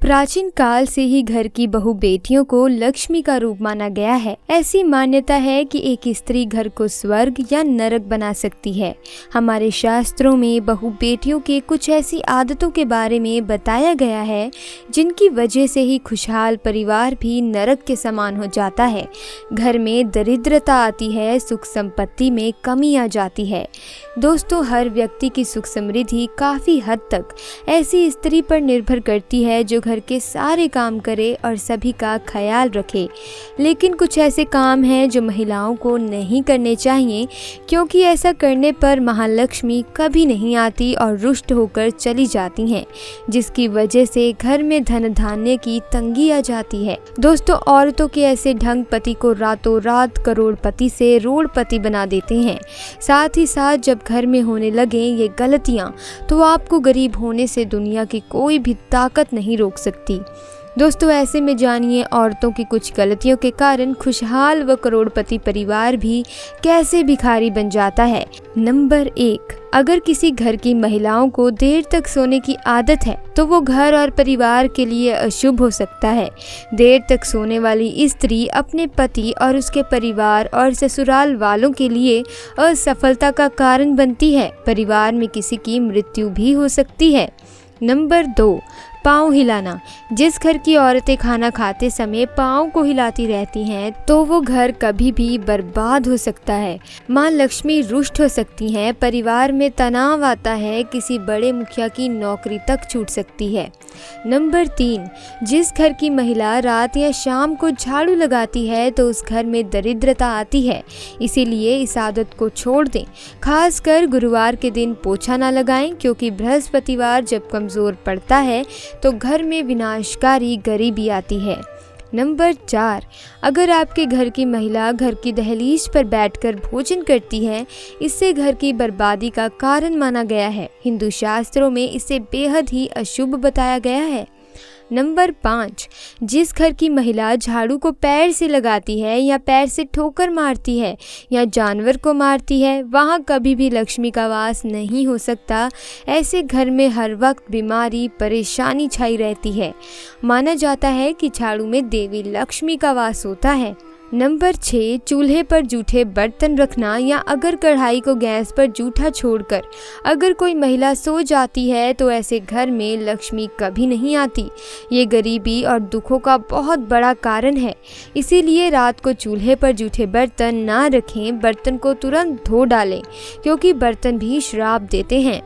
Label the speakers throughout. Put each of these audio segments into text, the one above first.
Speaker 1: प्राचीन काल से ही घर की बहू बेटियों को लक्ष्मी का रूप माना गया है। ऐसी मान्यता है कि एक स्त्री घर को स्वर्ग या नरक बना सकती है। हमारे शास्त्रों में बहू बेटियों के कुछ ऐसी आदतों के बारे में बताया गया है जिनकी वजह से ही खुशहाल परिवार भी नरक के समान हो जाता है। घर में दरिद्रता आती है, सुख संपत्ति में कमी आ जाती है। दोस्तों, हर व्यक्ति की सुख समृद्धि काफ़ी हद तक ऐसी स्त्री पर निर्भर करती है जो घर के सारे काम करे और सभी का ख्याल रखे। लेकिन कुछ ऐसे काम हैं जो महिलाओं को नहीं करने चाहिए, क्योंकि ऐसा करने पर महालक्ष्मी कभी नहीं आती और रुष्ट होकर चली जाती हैं, जिसकी वजह से घर में धन धान्य की तंगी आ जाती है। दोस्तों, औरतों के ऐसे ढंग पति को रातों रात करोड़पति से रोड़पति बना देते हैं। साथ ही साथ जब घर में होने लगे ये गलतियाँ, तो आपको गरीब होने से दुनिया की कोई भी ताकत नहीं रोक सकती। दोस्तों, ऐसे में जानिए औरतों की कुछ गलतियों के कारण खुशहाल व करोड़पति परिवार भी कैसे भिखारी बन जाता है। नंबर 1, अगर किसी घर की महिलाओं को देर तक सोने की आदत है तो वो घर और परिवार के लिए अशुभ हो सकता है। देर तक सोने वाली स्त्री अपने पति और उसके परिवार और ससुराल वालों के लिए असफलता का कारण बनती है। परिवार में किसी की मृत्यु भी हो सकती है। नंबर 2, पाँव हिलाना। जिस घर की औरतें खाना खाते समय पाँव को हिलाती रहती हैं तो वो घर कभी भी बर्बाद हो सकता है। माँ लक्ष्मी रुष्ट हो सकती हैं, परिवार में तनाव आता है, किसी बड़े मुखिया की नौकरी तक छूट सकती है। नंबर 3, जिस घर की महिला रात या शाम को झाड़ू लगाती है तो उस घर में दरिद्रता आती है। इसीलिए इस आदत को छोड़ दें। खासकर गुरुवार के दिन पोछा ना लगाएं, क्योंकि बृहस्पतिवार जब कमज़ोर पड़ता है तो घर में विनाशकारी गरीबी आती है। नंबर 4, अगर आपके घर की महिला घर की दहलीज पर बैठकर भोजन करती है, इससे घर की बर्बादी का कारण माना गया है। हिंदू शास्त्रों में इसे बेहद ही अशुभ बताया गया है। नंबर 5, जिस घर की महिला झाड़ू को पैर से लगाती है या पैर से ठोकर मारती है या जानवर को मारती है, वहाँ कभी भी लक्ष्मी का वास नहीं हो सकता। ऐसे घर में हर वक्त बीमारी, परेशानी छाई रहती है। माना जाता है कि झाड़ू में देवी लक्ष्मी का वास होता है। नंबर 6, चूल्हे पर जूठे बर्तन रखना या अगर कढ़ाई को गैस पर जूठा छोड़कर अगर कोई महिला सो जाती है तो ऐसे घर में लक्ष्मी कभी नहीं आती। ये गरीबी और दुखों का बहुत बड़ा कारण है। इसीलिए रात को चूल्हे पर जूठे बर्तन ना रखें, बर्तन को तुरंत धो डालें, क्योंकि बर्तन भी श्राप देते हैं।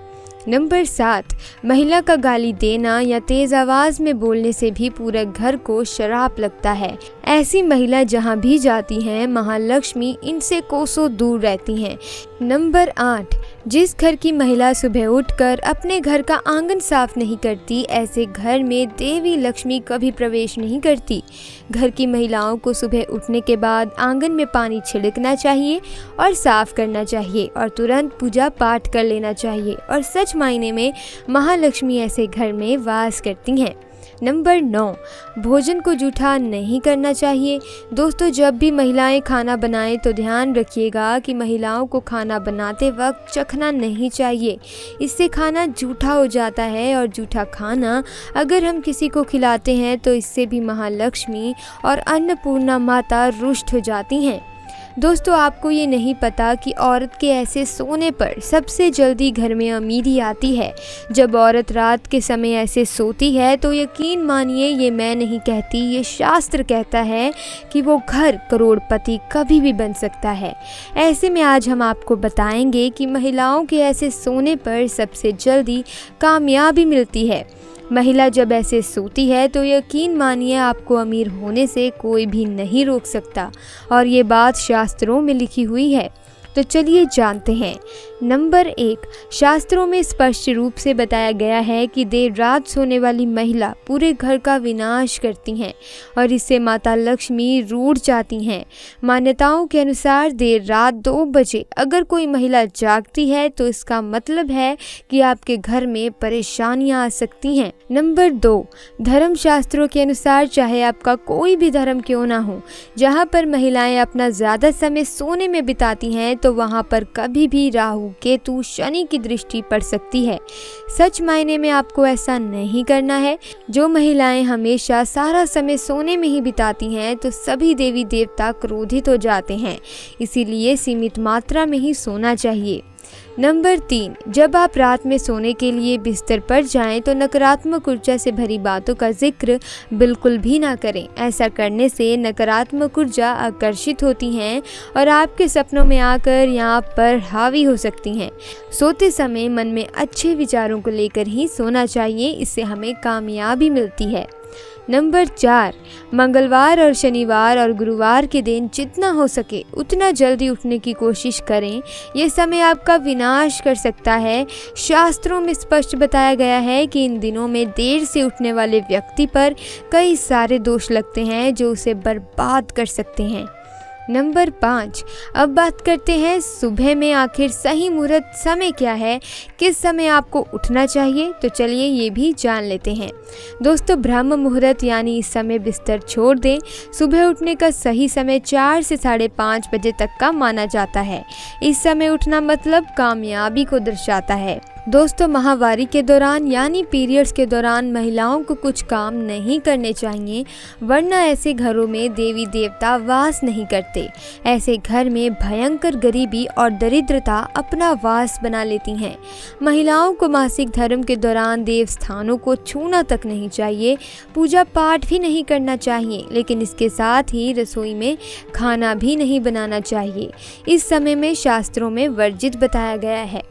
Speaker 1: नंबर 7, महिला का गाली देना या तेज आवाज़ में बोलने से भी पूरे घर को शराप लगता है। ऐसी महिला जहाँ भी जाती हैं, महालक्ष्मी इनसे कोसों दूर रहती हैं। नंबर 8, जिस घर की महिला सुबह उठकर अपने घर का आंगन साफ नहीं करती, ऐसे घर में देवी लक्ष्मी कभी प्रवेश नहीं करती। घर की महिलाओं को सुबह उठने के बाद आंगन में पानी छिड़कना चाहिए और साफ करना चाहिए और तुरंत पूजा पाठ कर लेना चाहिए, और सच मायने में महालक्ष्मी ऐसे घर में वास करती हैं। नंबर 9, भोजन को जूठा नहीं करना चाहिए। दोस्तों, जब भी महिलाएं खाना बनाएं तो ध्यान रखिएगा कि महिलाओं को खाना बनाते वक्त चखना नहीं चाहिए। इससे खाना जूठा हो जाता है और जूठा खाना अगर हम किसी को खिलाते हैं तो इससे भी महालक्ष्मी और अन्नपूर्णा माता रुष्ट हो जाती हैं। दोस्तों, आपको ये नहीं पता कि औरत के ऐसे सोने पर सबसे जल्दी घर में अमीरी आती है। जब औरत रात के समय ऐसे सोती है तो यकीन मानिए, ये मैं नहीं कहती, ये शास्त्र कहता है कि वो घर करोड़पति कभी भी बन सकता है। ऐसे में आज हम आपको बताएंगे कि महिलाओं के ऐसे सोने पर सबसे जल्दी कामयाबी मिलती है। महिला जब ऐसे सोती है तो यकीन मानिए, आपको अमीर होने से कोई भी नहीं रोक सकता, और ये बात शास्त्रों में लिखी हुई है। तो चलिए जानते हैं। नंबर 1, शास्त्रों में स्पष्ट रूप से बताया गया है कि देर रात सोने वाली महिला पूरे घर का विनाश करती हैं और इससे माता लक्ष्मी रूठ जाती हैं। मान्यताओं के अनुसार देर रात 2 बजे अगर कोई महिला जागती है तो इसका मतलब है कि आपके घर में परेशानियां आ सकती हैं। नंबर 2, धर्म शास्त्रों के अनुसार चाहे आपका कोई भी धर्म क्यों ना हो, जहाँ पर महिलाएं अपना ज़्यादा समय सोने में बिताती हैं तो वहाँ पर कभी भी राहु केतु शनि की दृष्टि पड़ सकती है। सच मायने में आपको ऐसा नहीं करना है। जो महिलाएं हमेशा सारा समय सोने में ही बिताती हैं तो सभी देवी देवता क्रोधित हो जाते हैं, इसीलिए सीमित मात्रा में ही सोना चाहिए। नंबर 3, जब आप रात में सोने के लिए बिस्तर पर जाएं तो नकारात्मक ऊर्जा से भरी बातों का जिक्र बिल्कुल भी ना करें। ऐसा करने से नकारात्मक ऊर्जा आकर्षित होती हैं और आपके सपनों में आकर यहाँ पर हावी हो सकती हैं। सोते समय मन में अच्छे विचारों को लेकर ही सोना चाहिए, इससे हमें कामयाबी मिलती है। नंबर 4, मंगलवार और शनिवार और गुरुवार के दिन जितना हो सके उतना जल्दी उठने की कोशिश करें। ये समय आपका विनाश कर सकता है। शास्त्रों में स्पष्ट बताया गया है कि इन दिनों में देर से उठने वाले व्यक्ति पर कई सारे दोष लगते हैं जो उसे बर्बाद कर सकते हैं। नंबर 5, अब बात करते हैं सुबह में आखिर सही मुहूर्त समय क्या है, किस समय आपको उठना चाहिए। तो चलिए ये भी जान लेते हैं। दोस्तों, ब्रह्म मुहूर्त यानी इस समय बिस्तर छोड़ दें। सुबह उठने का सही समय 4 से 5:30 बजे तक का माना जाता है। इस समय उठना मतलब कामयाबी को दर्शाता है। दोस्तों, माहवारी के दौरान यानी पीरियड्स के दौरान महिलाओं को कुछ काम नहीं करने चाहिए, वरना ऐसे घरों में देवी देवता वास नहीं करते। ऐसे घर में भयंकर गरीबी और दरिद्रता अपना वास बना लेती हैं। महिलाओं को मासिक धर्म के दौरान देव स्थानों को छूना तक नहीं चाहिए, पूजा पाठ भी नहीं करना चाहिए, लेकिन इसके साथ ही रसोई में खाना भी नहीं बनाना चाहिए। इस समय में शास्त्रों में वर्जित बताया गया है।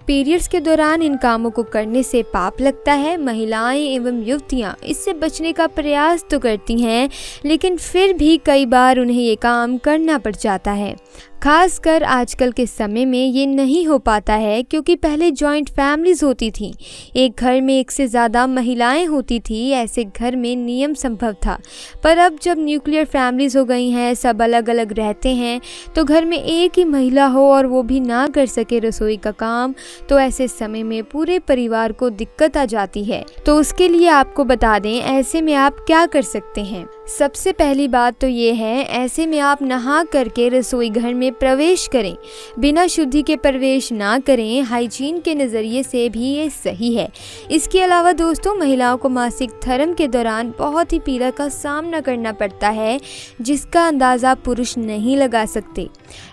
Speaker 1: पीरियड्स के दौरान इन कामों को करने से पाप लगता है। महिलाएं एवं युवतियां इससे बचने का प्रयास तो करती हैं, लेकिन फिर भी कई बार उन्हें ये काम करना पड़ जाता है। खासकर आजकल के समय में ये नहीं हो पाता है, क्योंकि पहले जॉइंट फैमिलीज होती थी, एक घर में एक से ज़्यादा महिलाएं होती थी। ऐसे घर में नियम संभव था, पर अब जब न्यूक्लियर फैमिलीज हो गई हैं, सब अलग अलग रहते हैं, तो घर में एक ही महिला हो और वो भी ना कर सके रसोई का काम, तो ऐसे समय में पूरे परिवार को दिक्कत आ जाती है। तो उसके लिए आपको बता दें, ऐसे में आप क्या कर सकते हैं। सबसे पहली बात तो ये है, ऐसे में आप नहा करके रसोई घर में प्रवेश करें। बिना शुद्धि के प्रवेश ना करें। हाइजीन के नज़रिए से भी ये सही है। इसके अलावा दोस्तों, महिलाओं को मासिक धर्म के दौरान बहुत ही पीड़ा का सामना करना पड़ता है, जिसका अंदाज़ा पुरुष नहीं लगा सकते।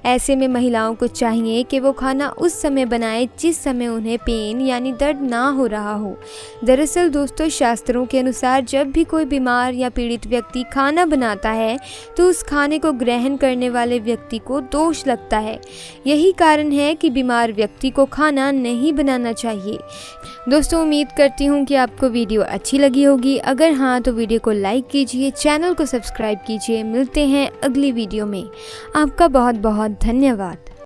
Speaker 1: ऐसे में महिलाओं को चाहिए कि वो खाना उस समय बनाए जिस समय उन्हें पेन यानी दर्द ना हो रहा हो। दरअसल दोस्तों, शास्त्रों के अनुसार जब भी कोई बीमार या पीड़ित व्यक्ति खाना बनाता है तो उस खाने को ग्रहण करने वाले व्यक्ति को दोष लगता है। यही कारण है कि बीमार व्यक्ति को खाना नहीं बनाना चाहिए। दोस्तों, उम्मीद करती हूँ कि आपको वीडियो अच्छी लगी होगी। अगर हाँ तो वीडियो को लाइक कीजिए, चैनल को सब्सक्राइब कीजिए। मिलते हैं अगली वीडियो में। आपका बहुत बहुत धन्यवाद।